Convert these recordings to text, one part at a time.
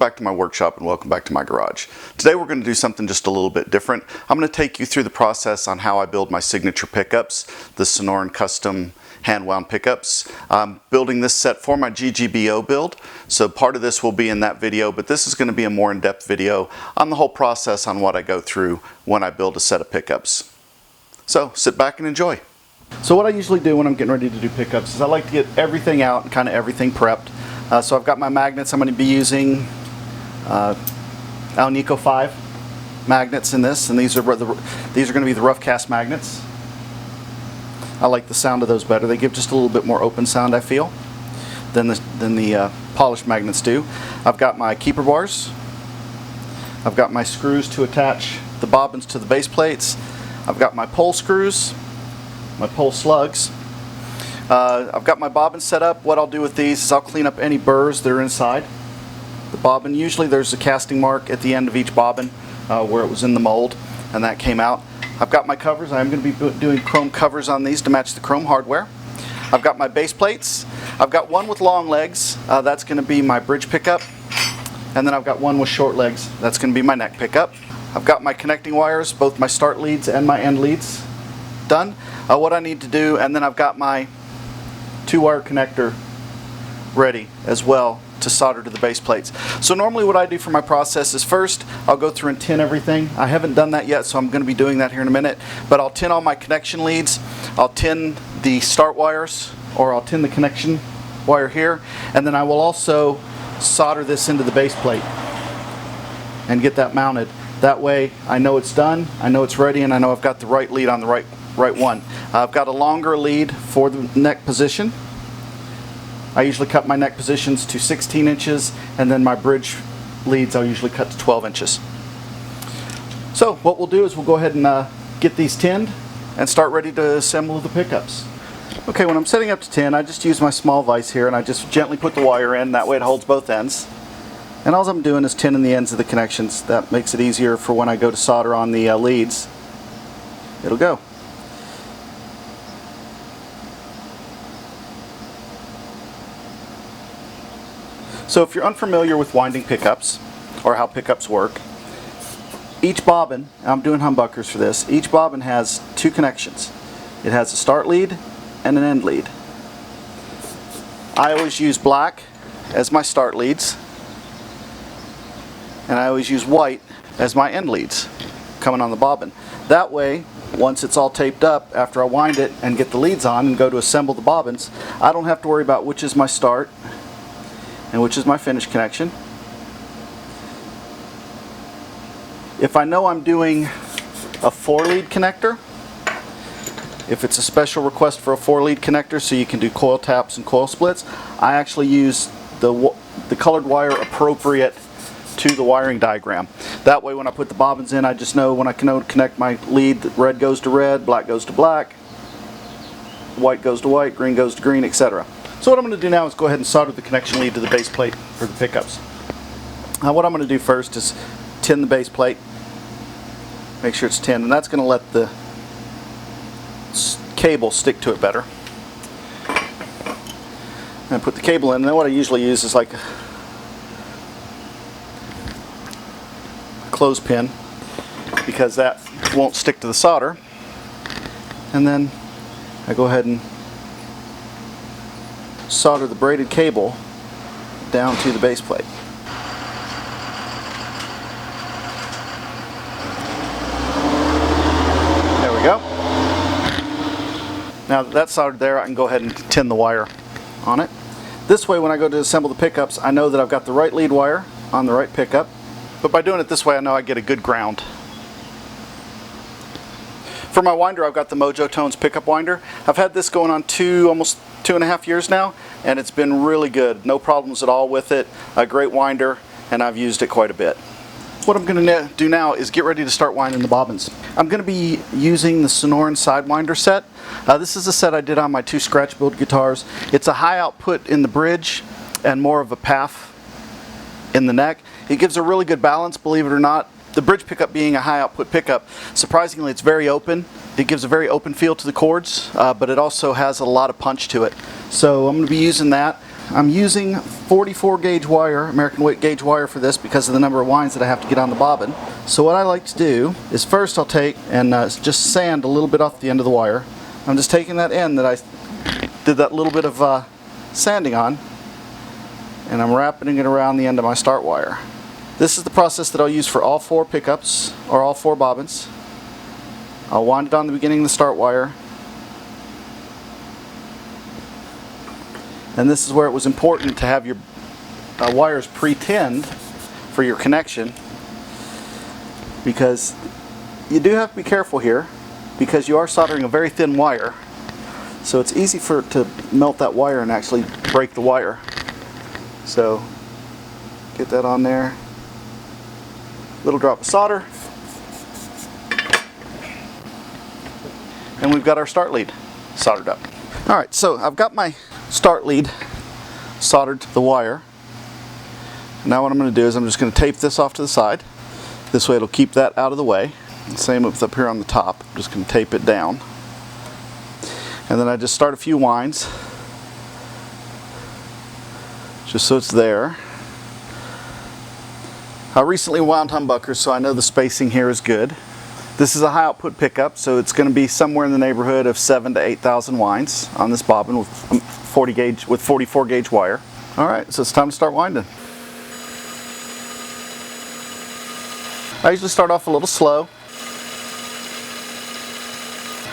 back to my workshop and welcome back to my garage. Today we're going to do something just a little bit different. I'm going to take you through the process on how I build my signature pickups, the Sonoran custom hand wound pickups. I'm building this set for my GGBO build, so part of this will be in that video, but this is going to be a more in-depth video on the whole process on what I go through when I build a set of pickups. So sit back and enjoy. So what I usually do when I'm getting ready to do pickups is I like to get everything out and kind of everything prepped. So I've got my magnets. I'm going to be using Alnico 5 magnets in this, and these are going to be the rough cast magnets. I like the sound of those better. They give just a little bit more open sound, I feel, than the polished magnets do. I've got my keeper bars. I've got my screws to attach the bobbins to the base plates. I've got my pole screws, my pole slugs. I've got my bobbin set up. What I'll do with these is I'll clean up any burrs that are inside the bobbin. Usually there's a casting mark at the end of each bobbin where it was in the mold and that came out. I've got my covers. I'm going to be doing chrome covers on these to match the chrome hardware. I've got my base plates. I've got one with long legs. That's going to be my bridge pickup. And then I've got one with short legs. That's going to be my neck pickup. I've got my connecting wires, both my start leads and my end leads done. What I need to do, and then I've got my 2-wire connector ready as well to solder to the base plates. So normally what I do for my process is first I'll go through and tin everything. I haven't done that yet, so I'm going to be doing that here in a minute. But I'll tin all my connection leads, I'll tin the start wires, or I'll tin the connection wire here, and then I will also solder this into the base plate and get that mounted. That way I know it's done, I know it's ready, and I know I've got the right lead on the right one. I've got a longer lead for the neck position. I usually cut my neck positions to 16 inches, and then my bridge leads I'll usually cut to 12 inches. So what we'll do is we'll go ahead and get these tinned and start ready to assemble the pickups. Okay, when I'm setting up to tin, I just use my small vise here and I just gently put the wire in. That way it holds both ends. And all I'm doing is tinning the ends of the connections. That makes it easier for when I go to solder on the leads. It'll go. So if you're unfamiliar with winding pickups, or how pickups work, each bobbin, I'm doing humbuckers for this, each bobbin has 2 connections. It has a start lead and an end lead. I always use black as my start leads, and I always use white as my end leads coming on the bobbin. That way, once it's all taped up, after I wind it and get the leads on and go to assemble the bobbins, I don't have to worry about which is my start and which is my finish connection. If I know I'm doing a 4-lead connector, if it's a special request for a 4-lead connector so you can do coil taps and coil splits, I actually use the colored wire appropriate to the wiring diagram. That way when I put the bobbins in, I just know when I can connect my lead that red goes to red, black goes to black, white goes to white, green goes to green, etc. So what I'm going to do now is go ahead and solder the connection lead to the base plate for the pickups. Now what I'm going to do first is tin the base plate. Make sure it's tinned, and that's going to let the cable stick to it better. And put the cable in, and then what I usually use is like a clothespin, because that won't stick to the solder. And then I go ahead and solder the braided cable down to the base plate. There we go. Now that that's soldered there, I can go ahead and tin the wire on it. This way when I go to assemble the pickups, I know that I've got the right lead wire on the right pickup, but by doing it this way I know I get a good ground. For my winder, I've got the Mojo Tones pickup winder. I've had this going on almost 2.5 years now, and it's been really good. No problems at all with it. A great winder, and I've used it quite a bit. What I'm going to do now is get ready to start winding the bobbins. I'm going to be using the Sonoran Sidewinder set. This is a set I did on my 2 scratch build guitars. It's a high output in the bridge and more of a path in the neck. It gives a really good balance, believe it or not. The bridge pickup being a high output pickup, surprisingly it's very open. It gives a very open feel to the chords, but it also has a lot of punch to it. So I'm going to be using that. I'm using 44 gauge wire, American weight gauge wire for this because of the number of winds that I have to get on the bobbin. So what I like to do is first I'll take and just sand a little bit off the end of the wire. I'm just taking that end that I did that little bit of sanding on, and I'm wrapping it around the end of my start wire. This is the process that I'll use for all 4 pickups, or all 4 bobbins. I'll wind it on the beginning of the start wire. And this is where it was important to have your wires pre-tinned for your connection, because you do have to be careful here because you are soldering a very thin wire. So it's easy for it to melt that wire and actually break the wire. So get that on there. Little drop of solder. And we've got our start lead soldered up. Alright, so I've got my start lead soldered to the wire. Now what I'm going to do is I'm just going to tape this off to the side. This way it'll keep that out of the way. Same with up here on the top. I'm just going to tape it down. And then I just start a few winds, just so it's there. I recently wound humbuckers, so I know the spacing here is good. This is a high output pickup, so it's going to be somewhere in the neighborhood of 7,000 to 8,000 winds on this bobbin with 44 gauge wire. Alright, so it's time to start winding. I usually start off a little slow,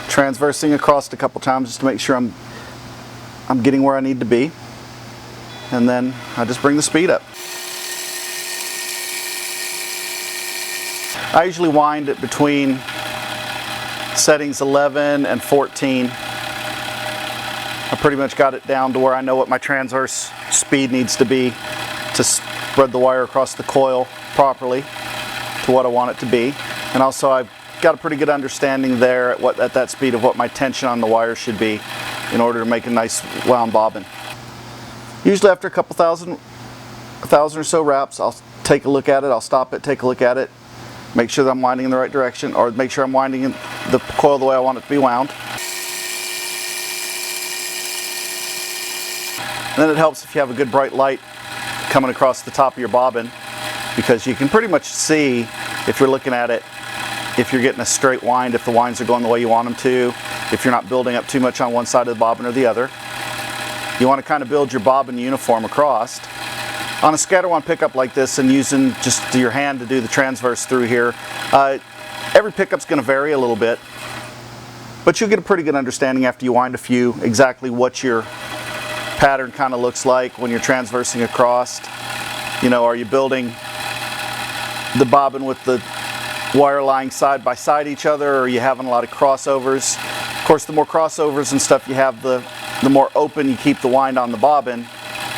transversing across a couple times just to make sure I'm getting where I need to be, and then I just bring the speed up. I usually wind it between settings 11 and 14. I pretty much got it down to where I know what my transverse speed needs to be to spread the wire across the coil properly to what I want it to be. And also I've got a pretty good understanding there at that speed of what my tension on the wire should be in order to make a nice wound bobbin. Usually after a thousand or so wraps, I'll take a look at it, I'll stop it, take a look at it, make sure that I'm winding in the right direction, or make sure I'm winding in the coil the way I want it to be wound. And then it helps if you have a good bright light coming across the top of your bobbin, because you can pretty much see, if you're looking at it, if you're getting a straight wind, if the winds are going the way you want them to, if you're not building up too much on one side of the bobbin or the other. You want to kind of build your bobbin uniform across. On a scatterwind pickup like this, and using just your hand to do the transverse through here, every pickup's going to vary a little bit, but you'll get a pretty good understanding after you wind a few exactly what your pattern kind of looks like when you're transversing across. You know, are you building the bobbin with the wire lying side by side each other, or are you having a lot of crossovers? Of course, the more crossovers and stuff you have, the more open you keep the wind on the bobbin,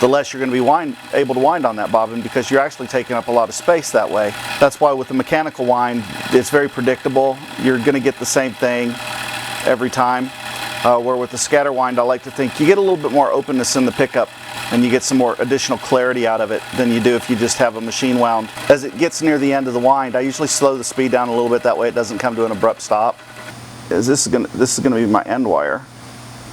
the less you're going to be able to wind on that bobbin, because you're actually taking up a lot of space that way. That's why with the mechanical wind, it's very predictable. You're going to get the same thing every time. Where with the scatter wind, I like to think you get a little bit more openness in the pickup, and you get some more additional clarity out of it than you do if you just have a machine wound. As it gets near the end of the wind, I usually slow the speed down a little bit, that way it doesn't come to an abrupt stop. This is going to be my end wire,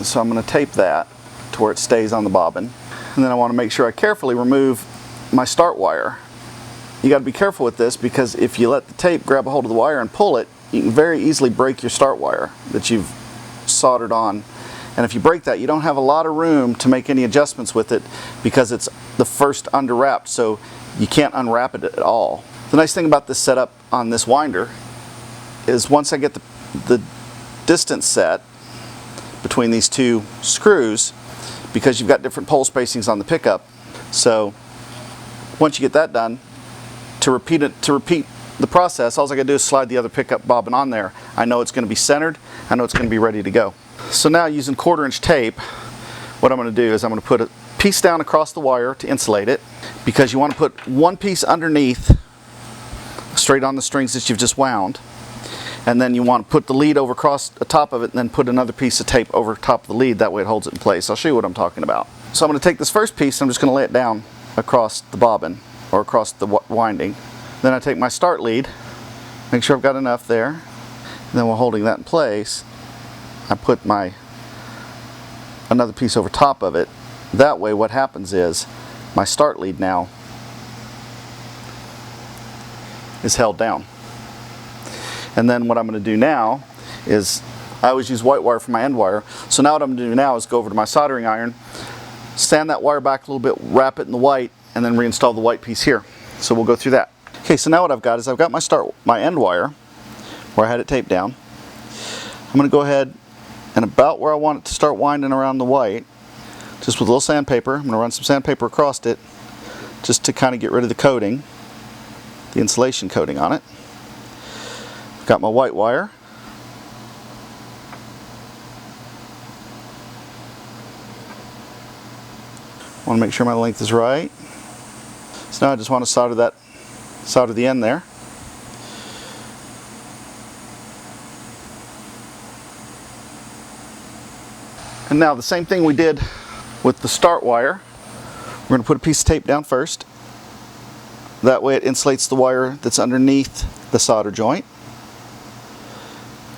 so I'm going to tape that to where it stays on the bobbin. And then I want to make sure I carefully remove my start wire. You got to be careful with this, because if you let the tape grab a hold of the wire and pull it, you can very easily break your start wire that you've soldered on. And if you break that, you don't have a lot of room to make any adjustments with it, because it's the first underwrapped, so you can't unwrap it at all. The nice thing about this setup on this winder is once I get the distance set between these two screws, because you've got different pole spacings on the pickup, so once you get that done, to repeat the process, all I got to do is slide the other pickup bobbin on there. I know it's going to be centered, I know it's going to be ready to go. So now, using 1/4" tape, what I'm going to do is I'm going to put a piece down across the wire to insulate it, because you want to put one piece underneath, straight on the strings that you've just wound, and then you want to put the lead over across the top of it, and then put another piece of tape over top of the lead, that way it holds it in place. I'll show you what I'm talking about. So I'm going to take this first piece, and I'm just going to lay it down across the bobbin, or across the winding. Then I take my start lead, make sure I've got enough there, and then while holding that in place, I put another piece over top of it, That way what happens is my start lead now is held down. And then what I'm going to do now is, I always use white wire for my end wire, so now what I'm going to do now is go over to my soldering iron, stand that wire back a little bit, wrap it in the white, and then reinstall the white piece here. So we'll go through that. Okay, so now what I've got is I've got my end wire where I had it taped down. I'm going to go ahead and about where I want it to start winding around the white, just with a little sandpaper. I'm going to run some sandpaper across it just to kind of get rid of the coating, the insulation coating on it. I've got my white wire. I want to make sure my length is right. So now I just want to solder the end there. And now the same thing we did with the start wire. We're going to put a piece of tape down first. That way it insulates the wire that's underneath the solder joint.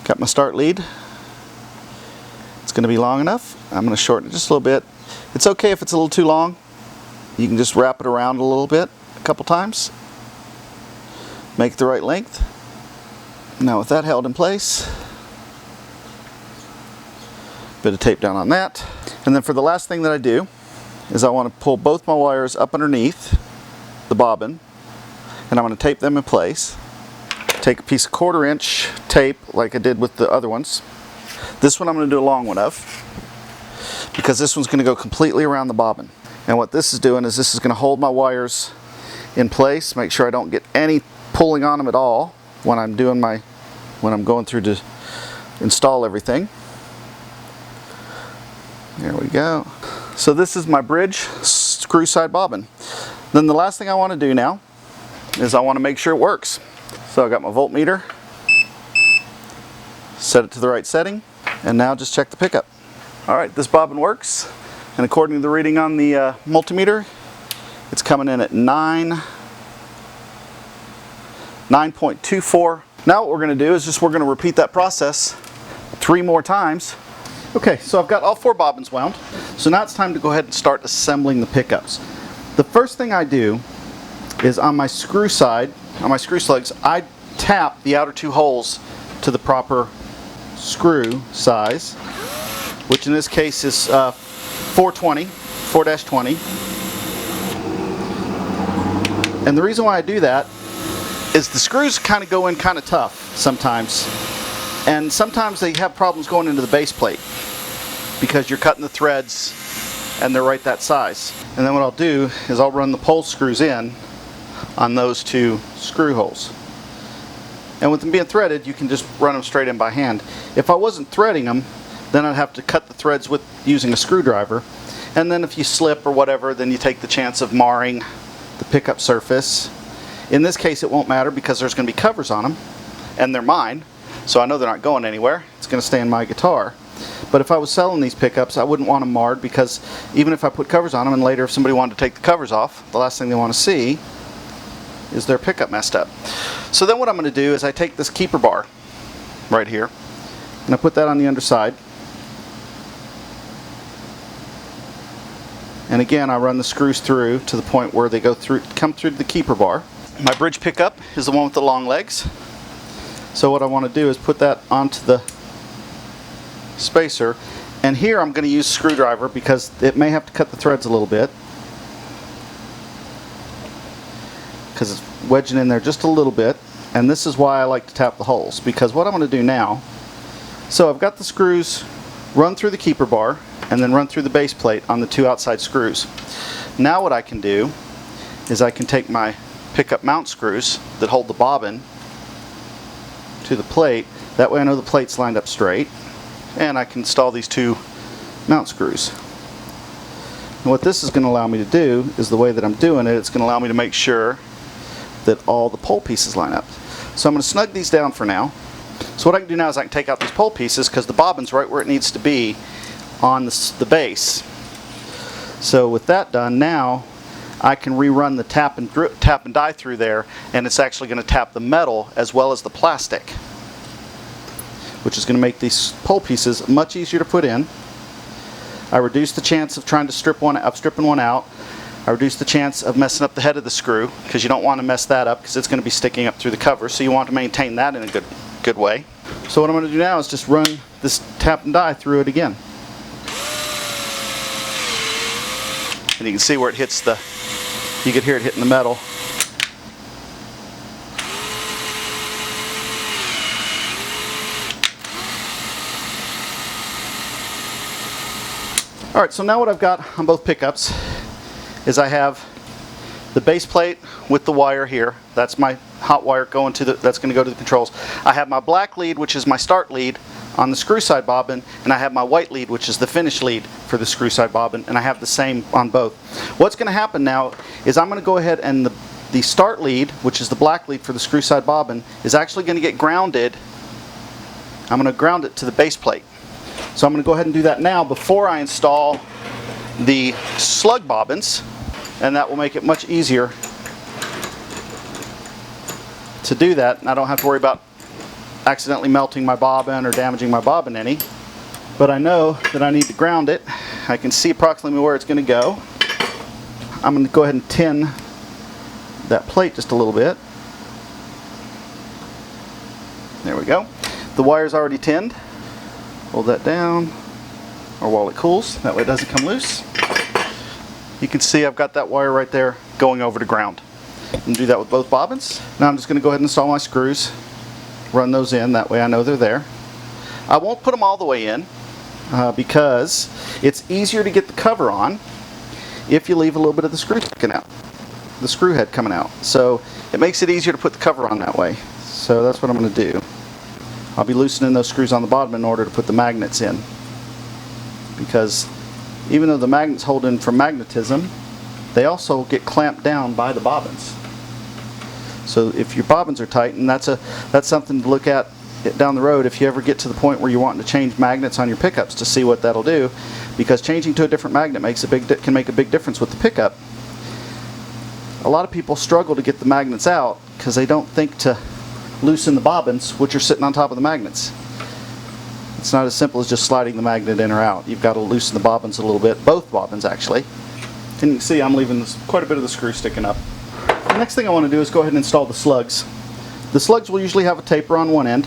Got my start lead. It's going to be long enough. I'm going to shorten it just a little bit. It's okay if it's a little too long. You can just wrap it around a little bit, a couple times. Make it the right length. Now with that held in place, bit of tape down on that. And then for the last thing that I do is I want to pull both my wires up underneath the bobbin, and I'm going to tape them in place. Take a piece of 1/4 inch tape like I did with the other ones. This one I'm going to do a long one of, because this one's going to go completely around the bobbin. And what this is doing is this is going to hold my wires in place, make sure I don't get any pulling on them at all when I'm going through to install everything. There we go. So this is my bridge screw side bobbin. Then the last thing I want to do now is I want to make sure it works. So I got my voltmeter, set it to the right setting, and now just check the pickup. Alright, this bobbin works, and according to the reading on the multimeter, it's coming in at 9.24. Now what we're going to do is we're going to repeat that process 3 more times. Okay, so I've got all 4 bobbins wound, so now it's time to go ahead and start assembling the pickups. The first thing I do is on my screw side, on my screw slugs, I tap the outer 2 holes to the proper screw size, which in this case is 420, 4-20. And the reason why I do that is the screws kind of go in kind of tough sometimes. And sometimes they have problems going into the base plate because you're cutting the threads and they're right that size. And then what I'll do is I'll run the pole screws in on those 2 screw holes. And with them being threaded, you can just run them straight in by hand. If I wasn't threading them, then I'd have to cut the threads with using a screwdriver. And then if you slip or whatever, then you take the chance of marring the pickup surface. In this case, it won't matter because there's going to be covers on them, and they're mine, so I know they're not going anywhere. It's going to stay in my guitar. But if I was selling these pickups, I wouldn't want them marred, because even if I put covers on them and later if somebody wanted to take the covers off, the last thing they want to see is their pickup messed up. So then what I'm going to do is I take this keeper bar right here and I put that on the underside. And again, I run the screws through to the point where they come through the keeper bar. My bridge pickup is the one with the long legs. So what I want to do is put that onto the spacer. And here I'm going to use a screwdriver because it may have to cut the threads a little bit, because it's wedging in there just a little bit. And this is why I like to tap the holes, because what I'm going to do now, so I've got the screws run through the keeper bar and then run through the base plate on the 2 outside screws. Now what I can do is I can take my pickup mount screws that hold the bobbin to the plate. That way I know the plate's lined up straight, and I can install these 2 mount screws. And what this is going to allow me to do is, the way that I'm doing it, it's going to allow me to make sure that all the pole pieces line up. So I'm going to snug these down for now. So what I can do now is I can take out these pole pieces, because the bobbin's right where it needs to be on the base. So with that done, now I can rerun the tap and die through there, and it's actually going to tap the metal as well as the plastic, which is going to make these pole pieces much easier to put in. I reduce the chance of stripping one out. I reduce the chance of messing up the head of the screw, because you don't want to mess that up because it's going to be sticking up through the cover, so you want to maintain that in a good way. So what I'm going to do now is just run this tap and die through it again. And you can see where it hits you can hear it hitting the metal. Alright, so now what I've got on both pickups is I have the base plate with the wire here. That's my hot wire that's going to go to the controls. I have my black lead, which is my start lead on the screw side bobbin, and I have my white lead, which is the finish lead for the screw side bobbin, and I have the same on both. What's going to happen now is I'm going to go ahead and the start lead, which is the black lead for the screw side bobbin, is actually going to get grounded. I'm going to ground it to the base plate. So I'm going to go ahead and do that now before I install the slug bobbins, and that will make it much easier to do that, and I don't have to worry about accidentally melting my bobbin or damaging my bobbin any. But I know that I need to ground it. I can see approximately where it's going to go. I'm going to go ahead and tin that plate just a little bit. There we go. The wire's already tinned. Hold that down, or while it cools, that way it doesn't come loose. You can see I've got that wire right there going over to ground. And do that with both bobbins. Now I'm just going to go ahead and install my screws, run those in, that way I know they're there. I won't put them all the way in because it's easier to get the cover on if you leave a little bit of the screw sticking out, the screw head coming out. So it makes it easier to put the cover on that way. So that's what I'm going to do. I'll be loosening those screws on the bottom in order to put the magnets in, because even though the magnets hold in from magnetism, they also get clamped down by the bobbins. So if your bobbins are tight, and that's something to look at down the road if you ever get to the point where you're wanting to change magnets on your pickups, to see what that'll do, because changing to a different magnet can make a big difference with the pickup. A lot of people struggle to get the magnets out because they don't think to loosen the bobbins, which are sitting on top of the magnets. It's not as simple as just sliding the magnet in or out. You've got to loosen the bobbins a little bit, both bobbins actually. And you can see I'm leaving quite a bit of the screw sticking up. The next thing I want to do is go ahead and install the slugs. The slugs will usually have a taper on one end.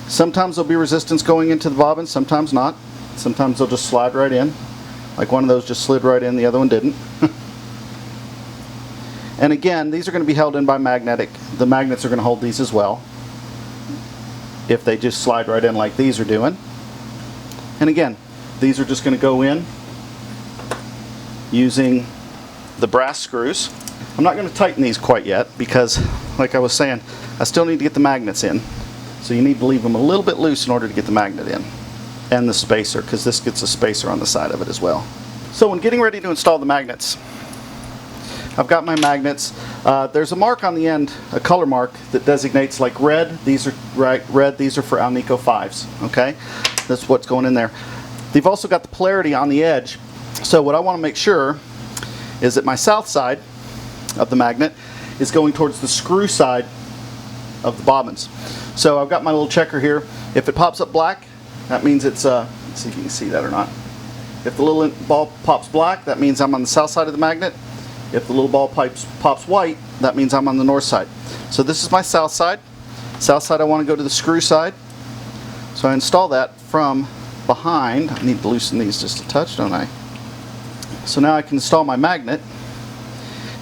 Sometimes there'll be resistance going into the bobbin, sometimes not. Sometimes they'll just slide right in. Like one of those just slid right in, the other one didn't. And again, these are going to be held in by magnetic. The magnets are going to hold these as well, if they just slide right in like these are doing. And again, these are just going to go in using the brass screws. I'm not going to tighten these quite yet because, like I was saying, I still need to get the magnets in. So you need to leave them a little bit loose in order to get the magnet in. And the spacer, because this gets a spacer on the side of it as well. So when getting ready to install the magnets, I've got my magnets. There's a mark on the end, a color mark, that designates like red. These are red. These are for Alnico 5s. Okay, that's what's going in there. They've also got the polarity on the edge. So what I want to make sure is that my south side of the magnet is going towards the screw side of the bobbins. So I've got my little checker here. If it pops up black, that means it's let's see if you can see that or not. If the little ball pops black, that means I'm on the south side of the magnet. If the little ball pops white, that means I'm on the north side. So this is my south side. South side, I want to go to the screw side. So I install that from behind. I need to loosen these just a touch, don't I? So now I can install my magnet.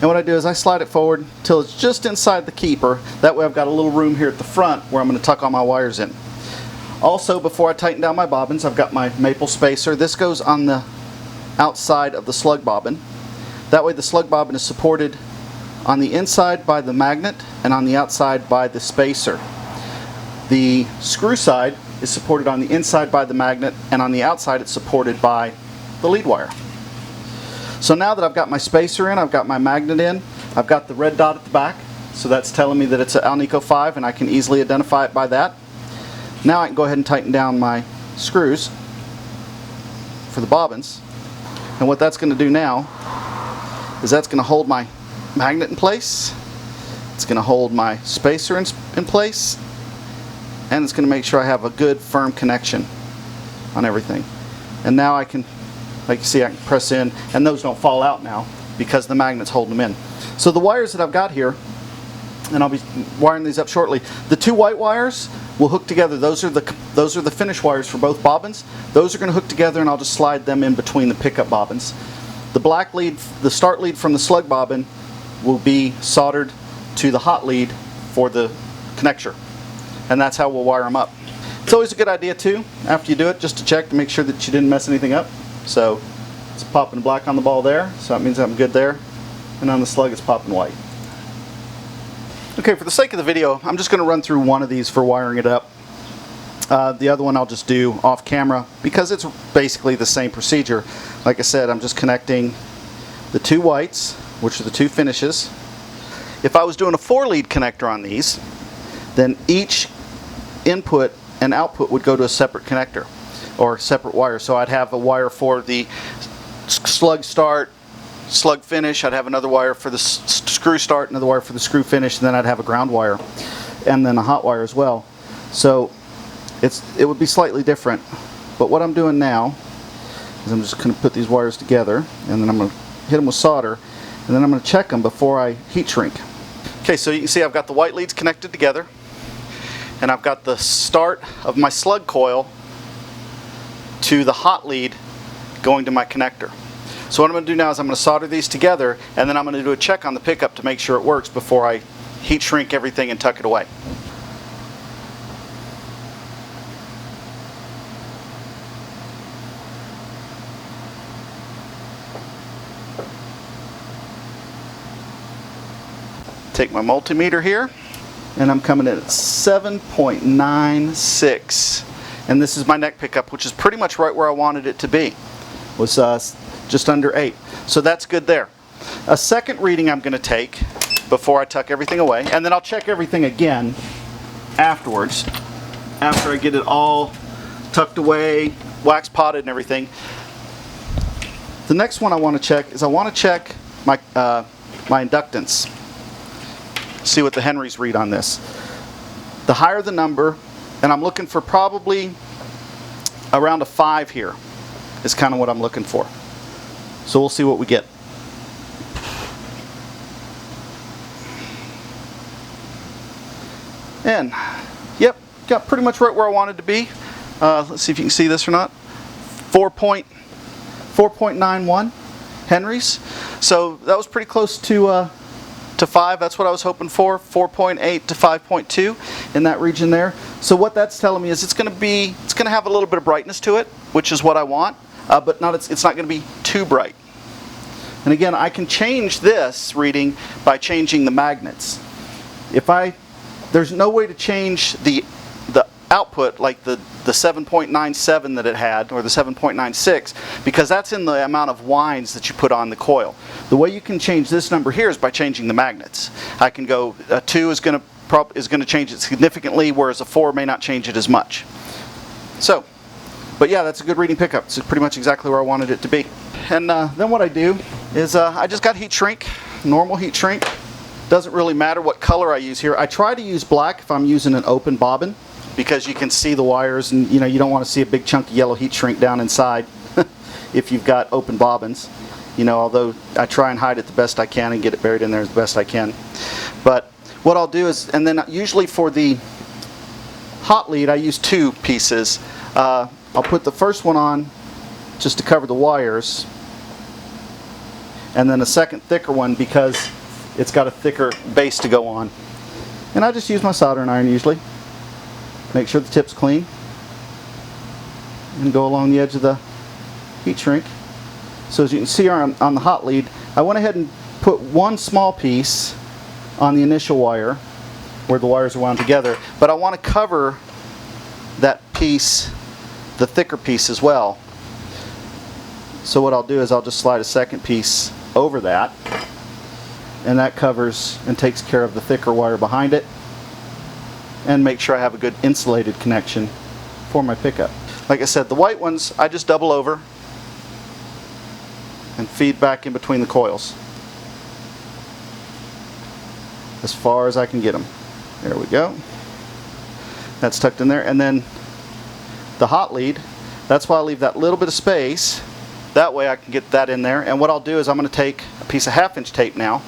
And what I do is I slide it forward till it's just inside the keeper. That way I've got a little room here at the front where I'm going to tuck all my wires in. Also, before I tighten down my bobbins, I've got my maple spacer. This goes on the outside of the slug bobbin. That way the slug bobbin is supported on the inside by the magnet and on the outside by the spacer. The screw side is supported on the inside by the magnet, and on the outside it's supported by the lead wire. So now that I've got my spacer in, I've got my magnet in, I've got the red dot at the back, so that's telling me that it's an Alnico 5 and I can easily identify it by that. Now I can go ahead and tighten down my screws for the bobbins. And what that's going to do now is that's going to hold my magnet in place, it's going to hold my spacer in place, and it's going to make sure I have a good firm connection on everything. And now I can, like you see, I can press in, and those don't fall out now because the magnet's holding them in. So the wires that I've got here, and I'll be wiring these up shortly, the two white wires will hook together. Those are the finish wires for both bobbins. Those are going to hook together, and I'll just slide them in between the pickup bobbins. The black lead, the start lead from the slug bobbin, will be soldered to the hot lead for the connector, and that's how we'll wire them up. It's always a good idea too, after you do it, just to check to make sure that you didn't mess anything up. So it's popping black on the ball there, so that means I'm good there, and on the slug it's popping white. Okay, for the sake of the video, I'm just going to run through one of these for wiring it up. The other one I'll just do off camera because it's basically the same procedure. Like I said, I'm just connecting the two whites, which are the two finishes. If I was doing a 4-lead connector on these, then each input and output would go to a separate connector or separate wire. So I'd have a wire for the slug start, slug finish, I'd have another wire for the screw start, another wire for the screw finish, and then I'd have a ground wire and then a hot wire as well. So it would be slightly different, but what I'm doing now is I'm just going to put these wires together, and then I'm going to hit them with solder, and then I'm going to check them before I heat shrink. Okay, so you can see I've got the white leads connected together, and I've got the start of my slug coil to the hot lead going to my connector. So what I'm going to do now is I'm going to solder these together, and then I'm going to do a check on the pickup to make sure it works before I heat shrink everything and tuck it away. Take my multimeter here, and I'm coming in at 7.96, and this is my neck pickup, which is pretty much right where I wanted it to be. Was just under 8, so that's good there. A second reading I'm going to take before I tuck everything away, and then I'll check everything again afterwards, after I get it all tucked away, wax potted and everything. The next one I want to check is I want to check my my inductance. See what the Henrys read on this. The higher the number, and I'm looking for probably around a 5 here, is kind of what I'm looking for. So we'll see what we get. And yep, got pretty much right where I wanted to be. Let's see if you can see this or not. 4.91 Henrys. So that was pretty close to 5. That's what I was hoping for. 4.8 to 5.2 in that region there. So what that's telling me is it's going to have a little bit of brightness to it, which is what I want, but it's not going to be too bright. And again, I can change this reading by changing the magnets. There's no way to change the output like the 7.97 that it had, or the 7.96, because that's in the amount of winds that you put on the coil. The way you can change this number here is by changing the magnets. I can go, a 2 is going to change it significantly, whereas a 4 may not change it as much. So, but yeah, that's a good reading pickup. It's pretty much exactly where I wanted it to be. And then what I do is I just got heat shrink, normal heat shrink. Doesn't really matter what color I use here. I try to use black if I'm using an open bobbin, because you can see the wires, and you don't want to see a big chunk of yellow heat shrink down inside if you've got open bobbins. Although I try and hide it the best I can and get it buried in there the best I can. But what I'll do is, and then usually for the hot lead I use 2 pieces. I'll put the first one on just to cover the wires, and then a second thicker one because it's got a thicker base to go on. And I just use my soldering iron usually. Make sure the tip's clean, and go along the edge of the heat shrink. So as you can see on the hot lead, I went ahead and put one small piece on the initial wire where the wires are wound together, but I want to cover that piece, the thicker piece as well. So what I'll do is I'll just slide a second piece over that, and that covers and takes care of the thicker wire behind it, and make sure I have a good insulated connection for my pickup. Like I said, the white ones I just double over and feed back in between the coils as far as I can get them. There we go. That's tucked in there. And then the hot lead, that's why I leave that little bit of space. That way I can get that in there. And what I'll do is I'm going to take a piece of 1/2" tape now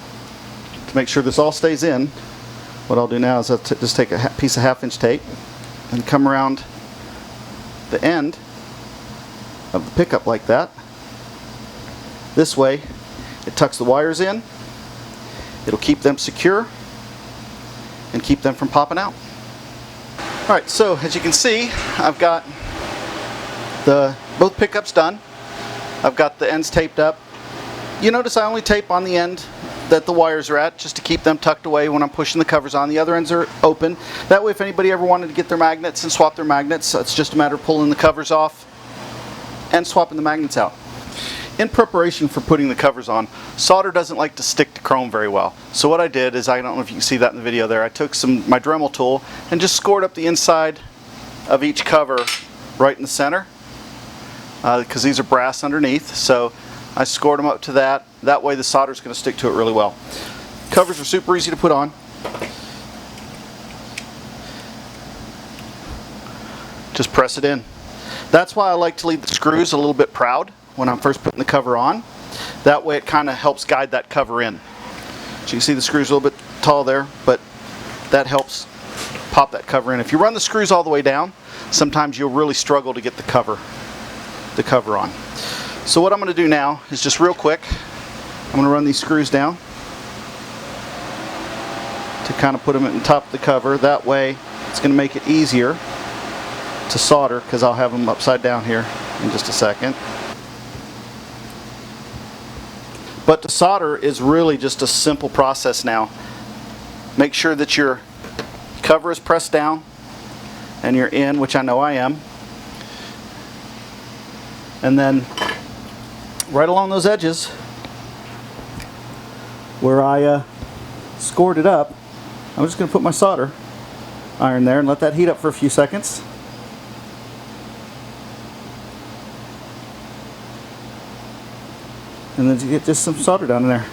to make sure this all stays in. What I'll do now is I'll just take a piece of 1/2" tape and come around the end of the pickup like that. This way it tucks the wires in. It'll keep them secure and keep them from popping out. Alright, so as you can see, I've got both pickups done. I've got the ends taped up. You notice I only tape on the end that the wires are at, just to keep them tucked away when I'm pushing the covers on. The other ends are open. That way if anybody ever wanted to get their magnets and swap their magnets, it's just a matter of pulling the covers off and swapping the magnets out. In preparation for putting the covers on, solder doesn't like to stick to chrome very well. So what I did is, I don't know if you can see that in the video there, I took my Dremel tool and just scored up the inside of each cover right in the center, because these are brass underneath. So I scored them up to that. That way the solder is going to stick to it really well. Covers are super easy to put on. Just press it in. That's why I like to leave the screws a little bit proud when I'm first putting the cover on. That way it kind of helps guide that cover in. So you can see the screws a little bit tall there, but that helps pop that cover in. If you run the screws all the way down, sometimes you'll really struggle to get the cover on. So what I'm going to do now is just real quick, I'm going to run these screws down to kind of put them at the top of the cover. That way it's going to make it easier to solder, because I'll have them upside down here in just a second. But to solder is really just a simple process now. Make sure that your cover is pressed down and you're in, which I know I am. And then right along those edges where I scored it up, I'm just going to put my solder iron there and let that heat up for a few seconds. And then you get just some solder down in there.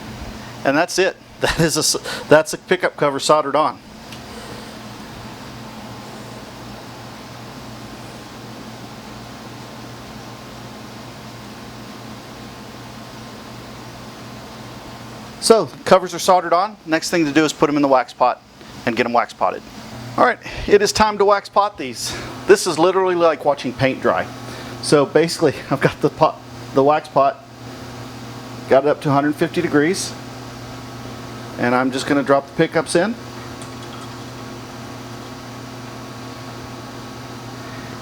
And that's it. That's a pickup cover soldered on. So, covers are soldered on. Next thing to do is put them in the wax pot and get them wax potted. Alright, it is time to wax pot these. This is literally like watching paint dry. So basically, I've got the wax pot, got it up to 150 degrees, and I'm just going to drop the pickups in.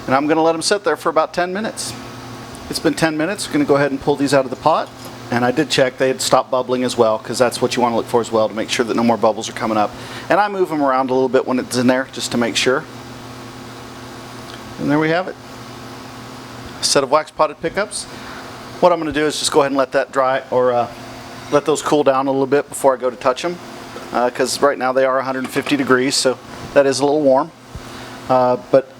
And I'm going to let them sit there for about 10 minutes. It's been 10 minutes. I'm going to go ahead and pull these out of the pot. And I did check, they had stopped bubbling as well, because that's what you want to look for as well, to make sure that no more bubbles are coming up. And I move them around a little bit when it's in there, just to make sure. And there we have it. A set of wax potted pickups. What I'm going to do is just go ahead and let that dry, or let those cool down a little bit before I go to touch them. Because right now they are 150 degrees, so that is a little warm. But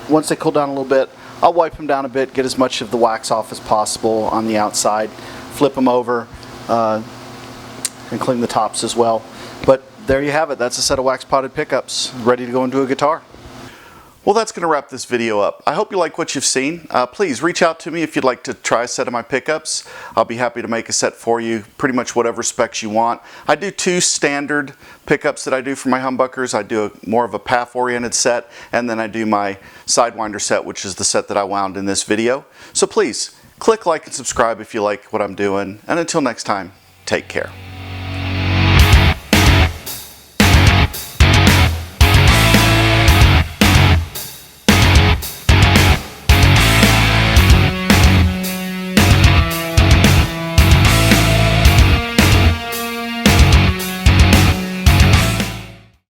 once they cool down a little bit, I'll wipe them down a bit, get as much of the wax off as possible on the outside. Flip them over and clean the tops as well. But there you have it. That's a set of wax potted pickups ready to go into a guitar. Well, that's going to wrap this video up. I hope you like what you've seen. Please reach out to me if you'd like to try a set of my pickups. I'll be happy to make a set for you, pretty much whatever specs you want. I do two standard pickups that I do for my humbuckers. I do more of a path oriented set, and then I do my Sidewinder set, which is the set that I wound in this video. So please click like and subscribe if you like what I'm doing, and until next time, take care.